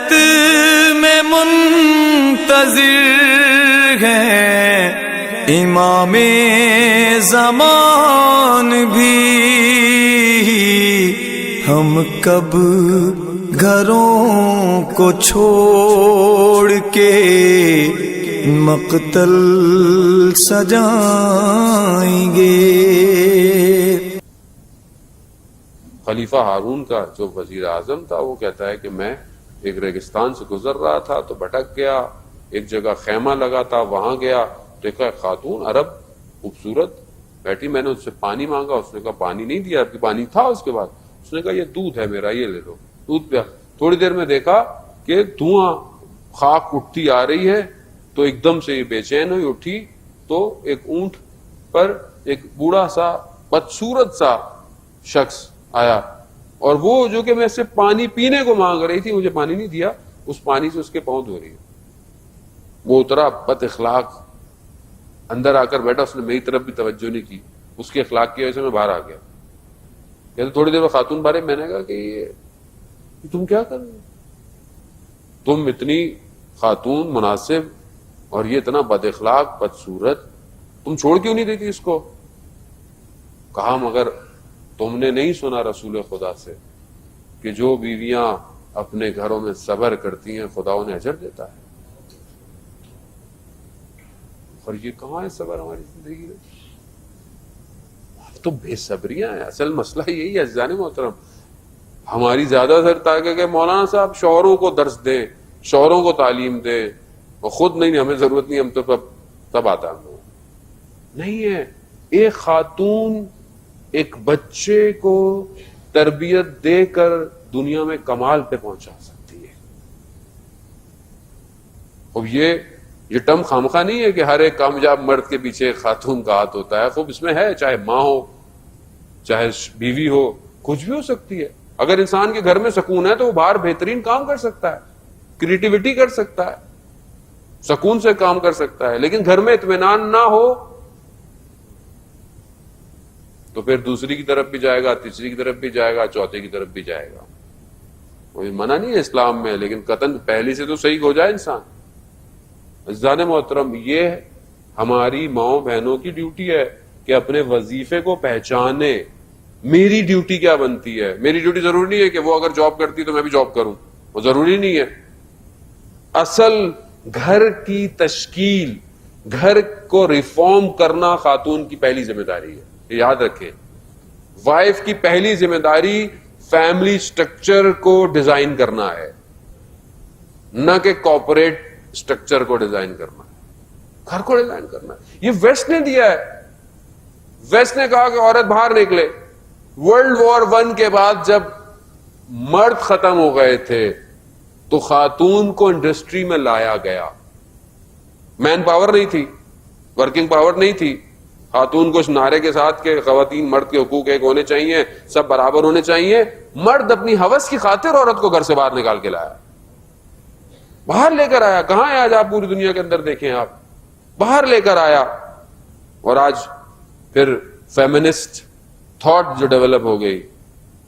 رحمت میں منتظر ہیں امام زمان بھی، ہم کب گھروں کو چھوڑ کے مقتل سجائیں گے۔ خلیفہ ہارون کا جو وزیر اعظم تھا وہ کہتا ہے کہ میں ایک ریگستان سے گزر رہا تھا تو بھٹک گیا، ایک جگہ خیمہ لگا تھا، وہاں گیا، دیکھا خاتون عرب خوبصورت بیٹھی، میں نے اس سے پانی مانگا، اس نے کہا پانی نہیں دیا، ابھی پانی تھا اس کے بعد، اس نے کہا یہ دودھ ہے میرا، یہ لے لو، دودھ پیا۔ تھوڑی دیر میں دیکھا کہ دھواں خاک اٹھتی آ رہی ہے، تو ایک دم سے یہ بے چین ہوئی، اٹھی تو ایک اونٹ پر ایک بوڑھا سا بدصورت سا شخص آیا، اور وہ جو کہ میں سے پانی پینے کو مانگ رہی تھی، مجھے پانی نہیں دیا، اس پانی سے اس کے پاؤں دھو رہی ہے۔ وہ اترا بد اخلاق، اندر آ کر بیٹھا، اس نے میری طرف بھی توجہ نہیں کی، اس کے اخلاق کی وجہ سے میں باہر آ گیا۔ کہتے تھوڑی دیر میں خاتون بارے، میں نے کہا کہ یہ تم کیا کر رہے ہو؟ تم اتنی خاتون مناسب اور یہ اتنا بد اخلاق بدصورت، تم چھوڑ کیوں نہیں دیتی اس کو؟ کہا مگر تم نے نہیں سنا رسول خدا سے کہ جو بیویاں اپنے گھروں میں صبر کرتی ہیں خدا انہیں اجر دیتا ہے؟ اور یہ کہاں ہے صبر ہماری زندگی میں؟ تو بے صبریاں ہیں، اصل مسئلہ یہی ہے عزیزان محترم۔ ہماری زیادہ تر تاکہ کہ مولانا صاحب شوہروں کو درس دیں، شوہروں کو تعلیم دیں، اور خود نہیں، ہمیں ضرورت نہیں، ہم تو تب آتا ہم لوگ نہیں ہے۔ ایک خاتون ایک بچے کو تربیت دے کر دنیا میں کمال پہ پہنچا سکتی ہے۔ اب یہ ٹرم خامخواہ نہیں ہے کہ ہر ایک کامیاب مرد کے پیچھے ایک خاتون کا ہاتھ ہوتا ہے، خوب اس میں ہے، چاہے ماں ہو، چاہے بیوی ہو، کچھ بھی ہو سکتی ہے۔ اگر انسان کے گھر میں سکون ہے تو وہ باہر بہترین کام کر سکتا ہے، کریٹیوٹی کر سکتا ہے، سکون سے کام کر سکتا ہے، لیکن گھر میں اطمینان نہ ہو تو پھر دوسری کی طرف بھی جائے گا، تیسری کی طرف بھی جائے گا، چوتھے کی طرف بھی جائے گا۔ کوئی منع نہیں ہے اسلام میں، لیکن قطعاً پہلی سے تو صحیح ہو جائے انسان۔ عزیزان محترم، یہ ہماری ماؤں بہنوں کی ڈیوٹی ہے کہ اپنے وظیفے کو پہچانے۔ میری ڈیوٹی کیا بنتی ہے؟ میری ڈیوٹی ضروری نہیں ہے کہ وہ اگر جاب کرتی تو میں بھی جاب کروں، وہ ضروری نہیں ہے۔ اصل گھر کی تشکیل، گھر کو ریفارم کرنا خاتون کی پہلی ذمہ داری ہے، یہ یاد رکھیں۔ وائف کی پہلی ذمہ داری فیملی سٹرکچر کو ڈیزائن کرنا ہے، نہ کہ کارپوریٹ سٹرکچر کو ڈیزائن کرنا ہے، گھر کو ڈیزائن کرنا ہے۔ یہ ویسٹ نے دیا ہے، ویسٹ نے کہا کہ عورت باہر نکلے۔ ورلڈ وار 1 کے بعد جب مرد ختم ہو گئے تھے تو خاتون کو انڈسٹری میں لایا گیا۔ مین پاور نہیں تھی، ورکنگ پاور نہیں تھی، خاتون کو اس نعرے کے ساتھ کہ خواتین مرد کے حقوق ایک ہونے چاہیے، سب برابر ہونے چاہیے، مرد اپنی ہوس کی خاطر عورت کو گھر سے باہر نکال کے لایا، باہر لے کر آیا۔ کہاں ہے آج؟ آپ پوری دنیا کے اندر دیکھیں، آپ باہر لے کر آیا۔ اور آج پھر فیمنسٹ تھاٹ جو ڈیولپ ہو گئی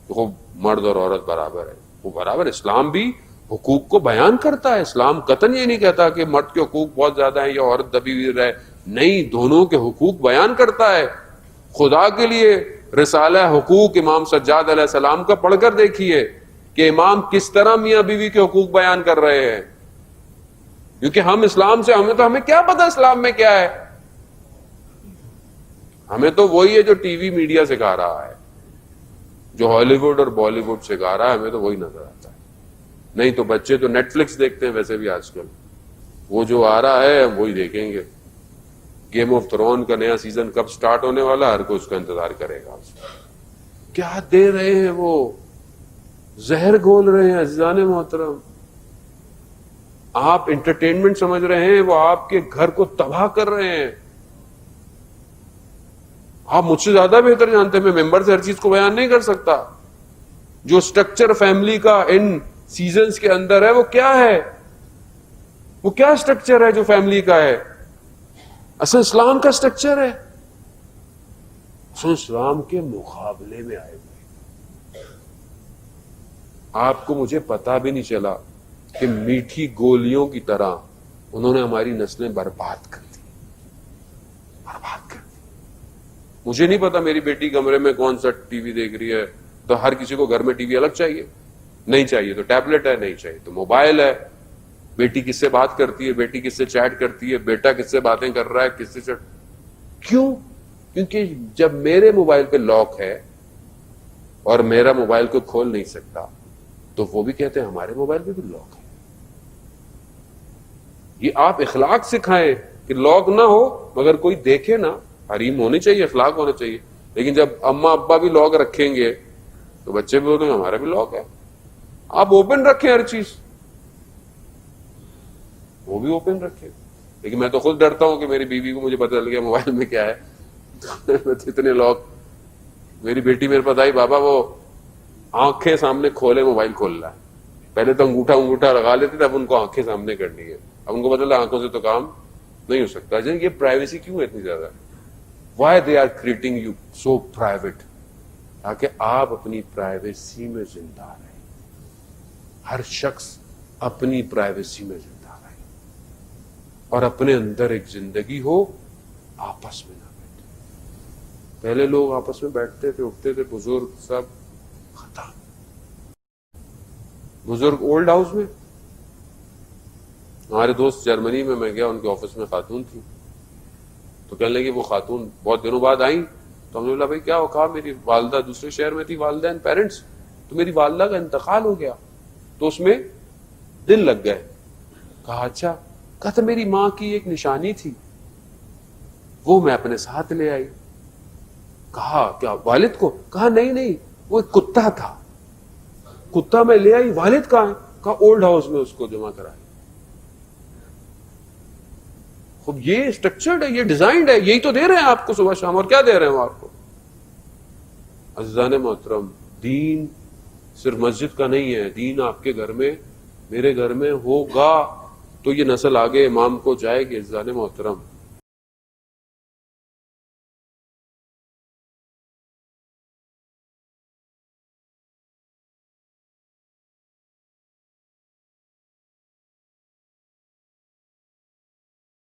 کہ وہ مرد اور عورت برابر ہے، وہ برابر۔ اسلام بھی حقوق کو بیان کرتا ہے، اسلام قطعاً یہ نہیں کہتا کہ مرد کے حقوق بہت زیادہ ہیں یا عورت دبی ہوئی رہے، نہیں، دونوں کے حقوق بیان کرتا ہے۔ خدا کے لیے رسالہ حقوق امام سجاد علیہ السلام کا پڑھ کر دیکھیے کہ امام کس طرح میاں بیوی کے حقوق بیان کر رہے ہیں، کیونکہ ہم اسلام سے ہمیں کیا پتا اسلام میں کیا ہے؟ ہمیں تو وہی ہے جو ٹی وی میڈیا سکھا رہا ہے، جو ہالی ووڈ اور بالی ووڈ سکھا رہا ہے، ہمیں تو وہی نظر آتا ہے۔ نہیں تو بچے تو نیٹ فلکس دیکھتے ہیں ویسے بھی آج کل، وہ جو آ رہا ہے ہم وہی دیکھیں گے۔ گیم آف تھرون کا نیا سیزن کب سٹارٹ ہونے والا، ہر کوئی اس کا انتظار کرے گا۔ کیا دے رہے ہیں وہ؟ زہر گھول رہے ہیں عزیزان محترم۔ آپ انٹرٹینمنٹ سمجھ رہے ہیں، وہ آپ کے گھر کو تباہ کر رہے ہیں۔ آپ مجھ سے زیادہ بہتر جانتے ہیں، میں ممبر سے ہر چیز کو بیان نہیں کر سکتا۔ جو سٹرکچر فیملی کا ان سیزنز کے اندر ہے وہ کیا ہے؟ وہ کیا سٹرکچر ہے جو فیملی کا ہے؟ اصل اسلام کا سٹرکچر ہے، اصل اسلام کے مقابلے میں آئے ہوئے۔ آپ کو مجھے پتا بھی نہیں چلا کہ میٹھی گولیوں کی طرح انہوں نے ہماری نسلیں برباد کر دی، برباد کر دی. مجھے نہیں پتا میری بیٹی کمرے میں کون سا ٹی وی دیکھ رہی ہے، تو ہر کسی کو گھر میں ٹی وی الگ چاہیے، نہیں چاہیے تو ٹیبلٹ ہے، نہیں چاہیے تو موبائل ہے. بیٹی کس سے بات کرتی ہے، بیٹی کس سے چیٹ کرتی ہے، بیٹا کس سے باتیں کر رہا ہے، کس سے کیوں؟ کیونکہ جب میرے موبائل پہ لاک ہے اور میرا موبائل کو کھول نہیں سکتا، تو وہ بھی کہتے ہیں ہمارے موبائل پہ بھی لاک ہے. یہ آپ اخلاق سکھائیں کہ لاک نہ ہو مگر کوئی دیکھے نا، حریم ہونی چاہیے، اخلاق ہونا چاہیے. لیکن جب اما ابا بھی لاک رکھیں گے تو بچے بھی بولتے ہیں ہمارا بھی لاک ہے. آپ اوپن رکھیں ہر چیز، وہ بھی اوپن رکھے. لیکن میں تو خود ڈرتا ہوں کہ میری بیوی کو مجھے پتہ چل گیا موبائل میں کیا ہے، اتنے لاک. میری بیٹی میرے پاس آئی، بابا وہ آنکھیں سامنے کھولے موبائل کھول رہا ہے. پہلے تو انگوٹھا لگا لیتے تھے، اب ان کو آنکھیں سامنے کرنی ہے. اب ان کو پتہ چلا آنکھوں سے تو کام نہیں ہو سکتا. یہ پرائیویسی کیوں ہے اتنی زیادہ؟ Why they are creating you so private? تاکہ آپ اپنی پرائیویسی میں زندہ رہیں. ہر شخص اپنی پرائیویسی میں زندہ رہے اور اپنے اندر ایک زندگی ہو، آپس میں نہ بیٹھے. پہلے لوگ آپس میں بیٹھتے تھے، اٹھتے تھے، بزرگ سب ختم. بزرگ اولڈ ہاؤس میں. ہمارے دوست جرمنی میں گیا، ان کے آفس میں خاتون تھی، تو کہنے لگی وہ خاتون بہت دنوں بعد آئیں، تو ہم نے بولا بھائی کیا ہو؟ کہا میری والدہ دوسرے شہر میں تھی، والدین پیرنٹس، تو میری والدہ کا انتقال ہو گیا تو اس میں دل لگ گئے. کہا اچھا؟ کہا تو میری ماں کی ایک نشانی تھی، وہ میں اپنے ساتھ لے آئی. کہا کیا والد کو؟ کہا نہیں، وہ ایک کتا تھا، کتا میں لے آئی. والد کہاں ہے؟ کہا اولڈ ہاؤس میں اس کو جمع کرائی. خب یہ اسٹرکچرڈ ہے، یہ ڈیزائنڈ ہے، یہی تو دے رہے ہیں آپ کو صبح شام. اور کیا دے رہے ہیں وہ آپ کو؟ عزیزان محترم، دین صرف مسجد کا نہیں ہے. دین آپ کے گھر میں، میرے گھر میں ہوگا تو یہ نسل آگے امام کو جائے گی. عزیزان محترم،